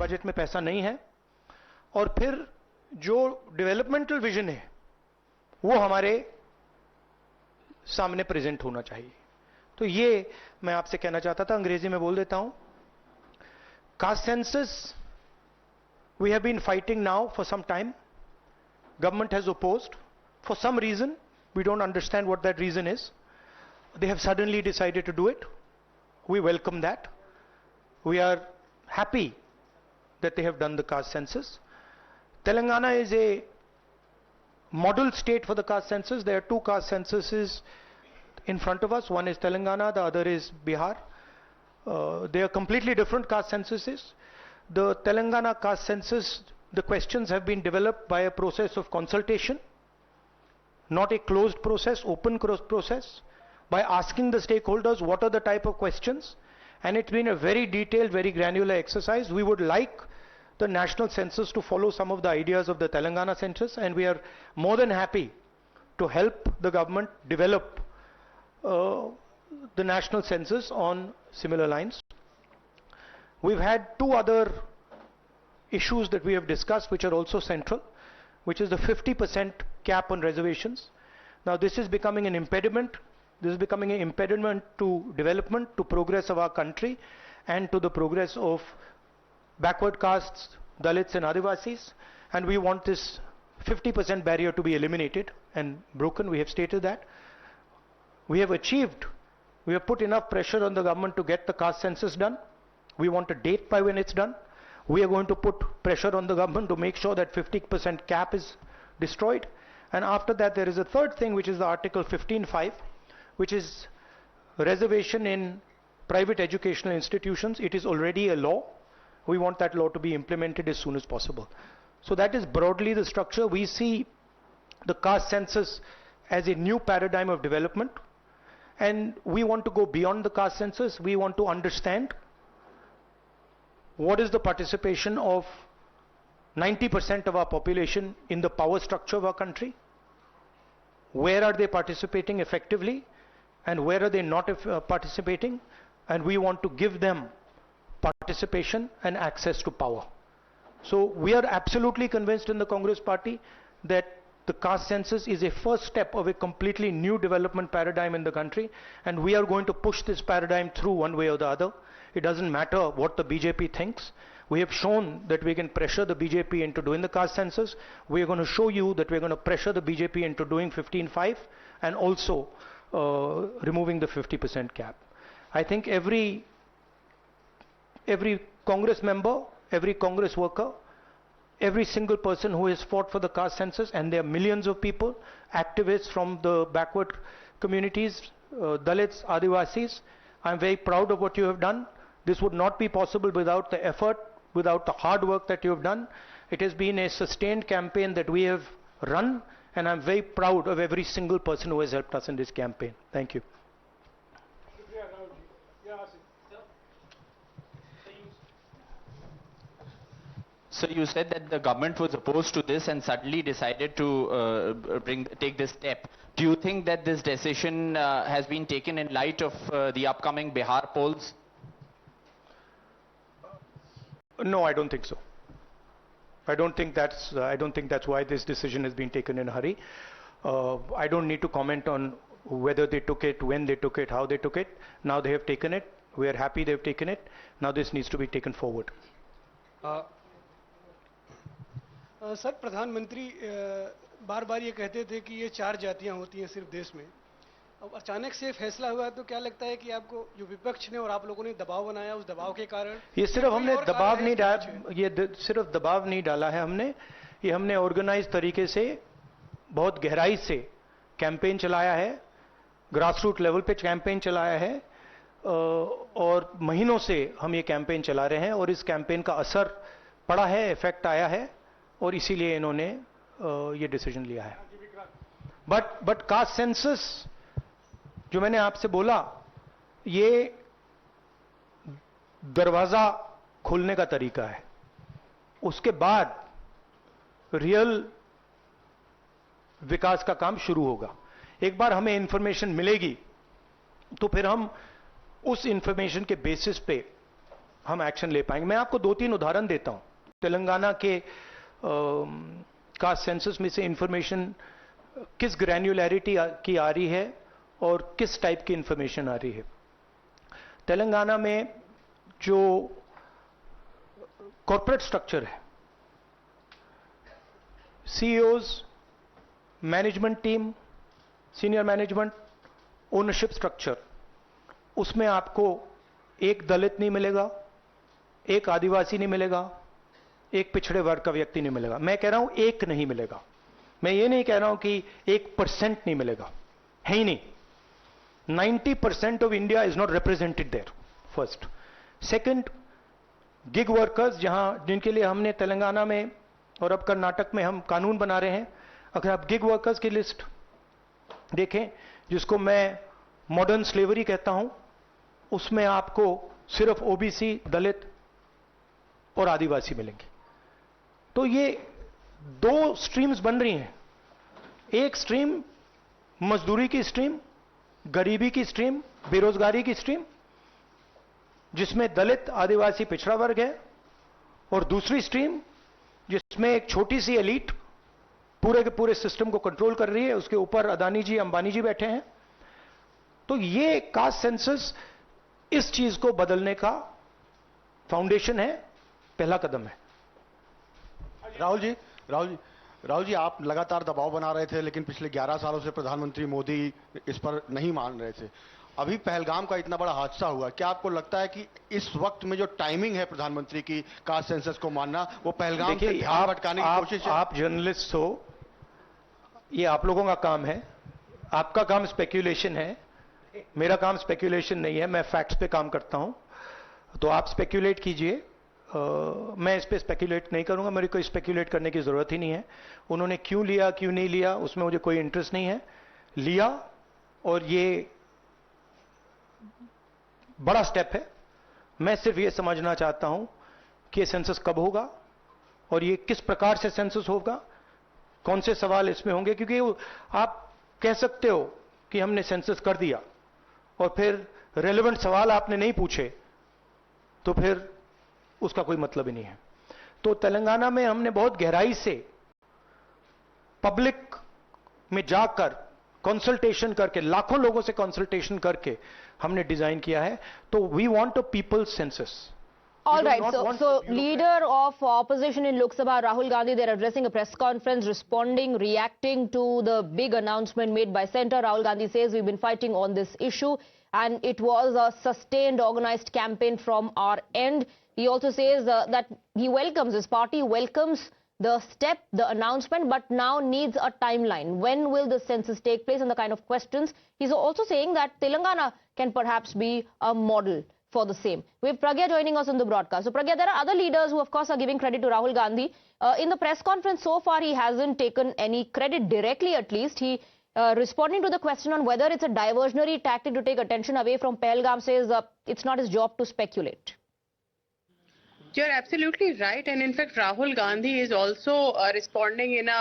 Budget में पैसा नहीं है, और फिर जो डेवलपमेंटल विजन है वो हमारे सामने प्रेजेंट होना चाहिए। तो ये मैं आपसे कहना चाहता था, अंग्रेजी में बोल देता हूं। Caste census we have been fighting now for some time, government has opposed for some reason, we don't understand what that reason is. They have suddenly decided to do it. We welcome that. We are happy that they have done the caste census. Telangana is a model state for the caste census. There are two caste censuses in front of us. One is Telangana, the other is Bihar. They are completely different caste censuses. The Telangana caste census, the questions have been developed by a process of consultation, not a closed process, open process, by asking the stakeholders what are the type of questions, and it's been a very detailed, very granular exercise. We would like the national census to follow some of the ideas of the Telangana census, and we are more than happy to help the government develop the national census on similar lines. We've had two other issues that we have discussed which are also central, which is the 50% cap on reservations. Now this is becoming an impediment. This is becoming an impediment to development, to progress of our country, and to the progress of backward castes, Dalits and Adivasis. And we want this 50% barrier to be eliminated and broken. We have stated that. We have put enough pressure on the government to get the caste census done. We want a date by when it's done. We are going to put pressure on the government to make sure that 50% cap is destroyed. And after that, there is a third thing, which is the Article 15(5), which is reservation in private educational institutions. It is already a law. We want that law to be implemented as soon as possible. So that is broadly the structure. We see the caste census as a new paradigm of development, and we want to go beyond the caste census. We want to understand what is the participation of 90% of our population in the power structure of our country, where are they participating effectively, and where are they not participating, and we want to give them participation and access to power. So we are absolutely convinced in the Congress Party that the caste census is a first step of a completely new development paradigm in the country, and we are going to push this paradigm through one way or the other. It doesn't matter what the BJP thinks. We have shown that we can pressure the BJP into doing the caste census. We are going to show you that we are going to pressure the BJP into doing 15(5) and also removing the 50% cap. I think every Congress member, every Congress worker, every single person who has fought for the caste census, and there are millions of people, activists from the backward communities, Dalits, Adivasis, I'm very proud of what you have done. This would not be possible without the effort, without the hard work that you have done. It has been a sustained campaign that we have run, and I'm very proud of every single person who has helped us in this campaign. Thank you. So you said that the government was opposed to this and suddenly decided to take this step. Do you think that this decision has been taken in light of the upcoming Bihar polls? No, I don't think so. I don't think that's why this decision has been taken in a hurry. I don't need to comment on whether they took it, when they took it, how they took it. Now they have taken it. We are happy they have taken it. Now this needs to be taken forward. Sir, प्रधानमंत्री बार बार ये कहते थे कि ये 4 जातियां होती हैं सिर्फ देश में। अब अचानक से फैसला हुआ, तो क्या लगता है कि आपको जो विपक्ष ने और आप लोगों ने दबाव बनाया, उस दबाव के कारण? ये सिर्फ हमने दबाव नहीं डाला, ये सिर्फ दबाव नहीं डाला है हमने, ये हमने ऑर्गेनाइज तरीके से बहुत गहराई से कैंपेन चलाया है, ग्रासरूट लेवल पे कैंपेन चलाया है, और महीनों से हम ये कैंपेन चला रहे हैं, और इस कैंपेन का असर पड़ा है, इफेक्ट आया है, और इसीलिए इन्होंने ये डिसीजन लिया है। बट कास्ट सेंसस जो मैंने आपसे बोला, ये दरवाजा खोलने का तरीका है, उसके बाद रियल विकास का काम शुरू होगा। एक बार हमें इंफॉर्मेशन मिलेगी तो फिर हम उस इंफॉर्मेशन के बेसिस पे हम एक्शन ले पाएंगे। मैं आपको 2-3 उदाहरण देता हूं। तेलंगाना के कास्ट सेंसस में से इंफॉर्मेशन किस ग्रैन्युलैरिटी की आ रही है और किस टाइप की इंफॉर्मेशन आ रही है। तेलंगाना में जो कॉर्पोरेट स्ट्रक्चर है, CEOs, management team, senior management, ownership structure, उसमें आपको एक दलित नहीं मिलेगा, एक आदिवासी नहीं मिलेगा, एक पिछड़े वर्ग का व्यक्ति नहीं मिलेगा। मैं कह रहा हूं एक नहीं मिलेगा। मैं ये नहीं कह रहा हूं कि 1% नहीं मिलेगा, है ही नहीं। 90% of India is not represented there, first. Second, gig workers, जिनके लिए हमने तेलंगाना में और अब कर्नाटक में हम कानून बना रहे हैं। अगर आप गिग वर्कर्स की लिस्ट देखें, जिसको मैं मॉडर्न स्लेवरी कहता हूं, उसमें आपको सिर्फ ओबीसी, दलित और आदिवासी मिलेंगे। तो ये 2 स्ट्रीम्स बन रही हैं। एक स्ट्रीम मजदूरी की स्ट्रीम, गरीबी की स्ट्रीम, बेरोजगारी की स्ट्रीम, जिसमें दलित, आदिवासी, पिछड़ा वर्ग है, और दूसरी स्ट्रीम जिसमें एक छोटी सी एलीट पूरे के पूरे सिस्टम को कंट्रोल कर रही है, उसके ऊपर अदानी जी, अंबानी जी बैठे हैं। तो ये कास्ट सेंसस इस चीज को बदलने का फाउंडेशन है, पहला कदम है। राहुल जी, आप लगातार दबाव बना रहे थे, लेकिन पिछले 11 सालों से प्रधानमंत्री मोदी इस पर नहीं मान रहे थे। अभी पहलगाम का इतना बड़ा हादसा हुआ, क्या आपको लगता है कि इस वक्त में जो टाइमिंग है प्रधानमंत्री की कास्ट सेंसस को मानना, वो पहलगाम से ध्यान भटकाने की कोशिश है? आप जर्नलिस्ट हो, ये आप लोगों का काम है। आपका काम स्पेक्यूलेशन है, मेरा काम स्पेक्यूलेशन नहीं है। मैं फैक्ट्स पे काम करता हूं, तो आप स्पेक्यूलेट कीजिए। मैं इस पे स्पेक्यूलेट नहीं करूंगा, मेरे को स्पेक्यूलेट करने की जरूरत ही नहीं है। उन्होंने क्यों लिया, क्यों नहीं लिया, उसमें मुझे कोई इंटरेस्ट नहीं है। लिया, और ये बड़ा स्टेप है। मैं सिर्फ ये समझना चाहता हूं कि ये सेंसस कब होगा और ये किस प्रकार से सेंसस होगा, कौन से सवाल इसमें होंगे। क्योंकि आप कह सकते हो कि हमने सेंसस कर दिया और फिर रेलेवेंट सवाल आपने नहीं पूछे, तो फिर उसका कोई मतलब ही नहीं है। तो तेलंगाना में हमने बहुत गहराई से पब्लिक में जाकर कंसल्टेशन करके, लाखों लोगों से कंसल्टेशन करके हमने डिजाइन किया है। तो we want a people's census. All right, so leader of opposition in Lok Sabha, Rahul Gandhi, they're addressing a press conference, responding, reacting to the big announcement made by Centre. Rahul Gandhi says we've been fighting on this issue and it was a sustained, organized campaign from our end. He also says that he welcomes, his party welcomes the step, the announcement, but now needs a timeline. When will the census take place and the kind of questions? He's also saying that Telangana can perhaps be a model for the same. We have Pragya joining us on the broadcast. So Pragya, there are other leaders who of course are giving credit to Rahul Gandhi. In the press conference so far, he hasn't taken any credit directly, at least. He responding to the question on whether it's a diversionary tactic to take attention away from Pahalgam, says it's not his job to speculate. You're absolutely right, and in fact, Rahul Gandhi is also responding in a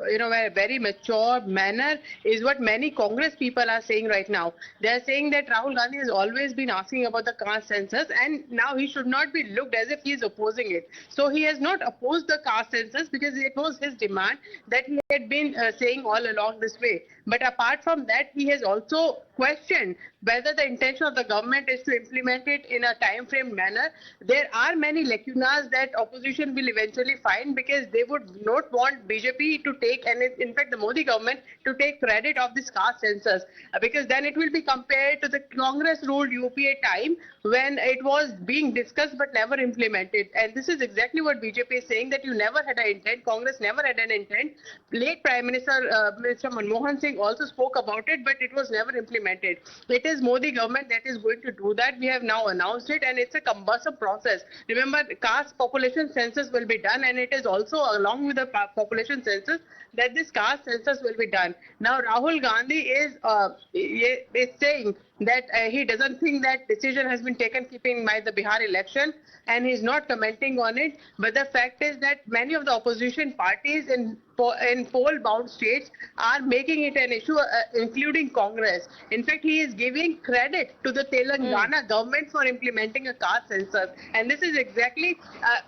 a very mature manner. Is what many Congress people are saying right now. They are saying that Rahul Gandhi has always been asking about the caste census, and now he should not be looked as if he is opposing it. So he has not opposed the caste census because it was his demand that he had been saying all along this way. But apart from that, he has also questioned whether the intention of the government is to implement it in a time-framed manner. There are many lacunas that opposition will eventually find because they would not want BJP to take, and in fact the Modi government, to take credit of this caste census, because then it will be compared to the Congress-ruled UPA time when it was being discussed but never implemented. And this is exactly what BJP is saying, that you never had an intent, Congress never had an intent. Late Prime Minister Minister Manmohan Singh also spoke about it, but it was never implemented. It is Modi government that is going to do that. We have now announced it, and it's a cumbersome process. Remember, caste population census will be done, and it is also along with the population census that this caste census will be done. Now, Rahul Gandhi is saying that he doesn't think that decision has been taken keeping in mind the Bihar election, and he's not commenting on it. But the fact is that many of the opposition parties in poll-bound states are making it an issue, including Congress. In fact, he is giving credit to the Telangana government for implementing a caste census, and this is exactly,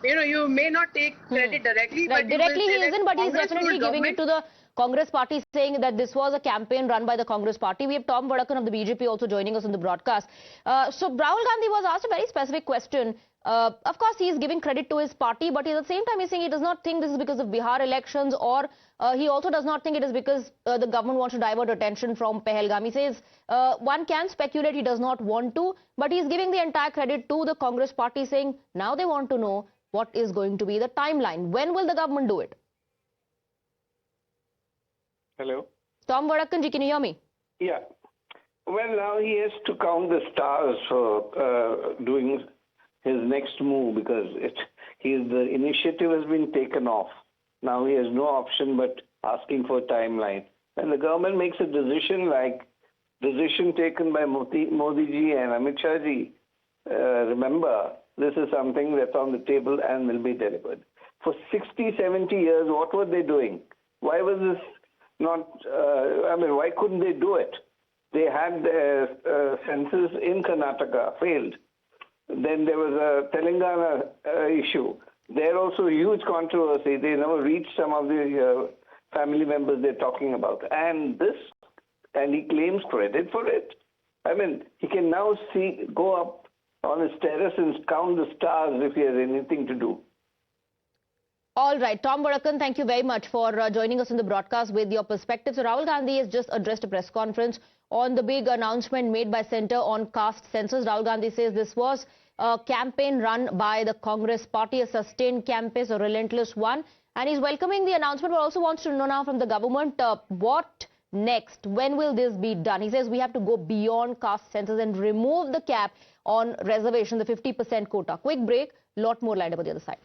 you may not take credit directly, Right, but directly he isn't, but he's Congress definitely ruled giving it to the Congress party, saying that this was a campaign run by the Congress party. We have Tom Vadakan of the BJP also joining us in the broadcast. So Rahul Gandhi was asked a very specific question. Of course, he is giving credit to his party, but at the same time, he's saying he does not think this is because of Bihar elections, or he also does not think it is because the government wants to divert attention from Pahalgam. He says one can speculate, he does not want to, but he's giving the entire credit to the Congress party, saying now they want to know what is going to be the timeline. When will the government do it? Hello? Tom Vadakan ji, can you hear me? Yeah. Well, now he has to count the stars for doing his next move, because the initiative has been taken off. Now he has no option but asking for a timeline. When the government makes a decision taken by Modi ji and Amit Shah ji, remember, this is something that's on the table and will be delivered. For 60, 70 years, what were they doing? Why was this not, why couldn't they do it? They had their census in Karnataka, failed. Then there was a Telangana issue. There also huge controversy. They never reached some of the family members they're talking about. And he claims credit for it. He can now go up on his terrace and count the stars if he has anything to do. All right, Tom Vadakan, thank you very much for joining us in the broadcast with your perspective. So Rahul Gandhi has just addressed a press conference on the big announcement made by Centre on Caste Census. Rahul Gandhi says this was a campaign run by the Congress party, a sustained campaign, a relentless one. And he's welcoming the announcement, but also wants to know now from the government what next? When will this be done? He says we have to go beyond caste census and remove the cap on reservation, the 50% quota. Quick break, lot more lined up on the other side.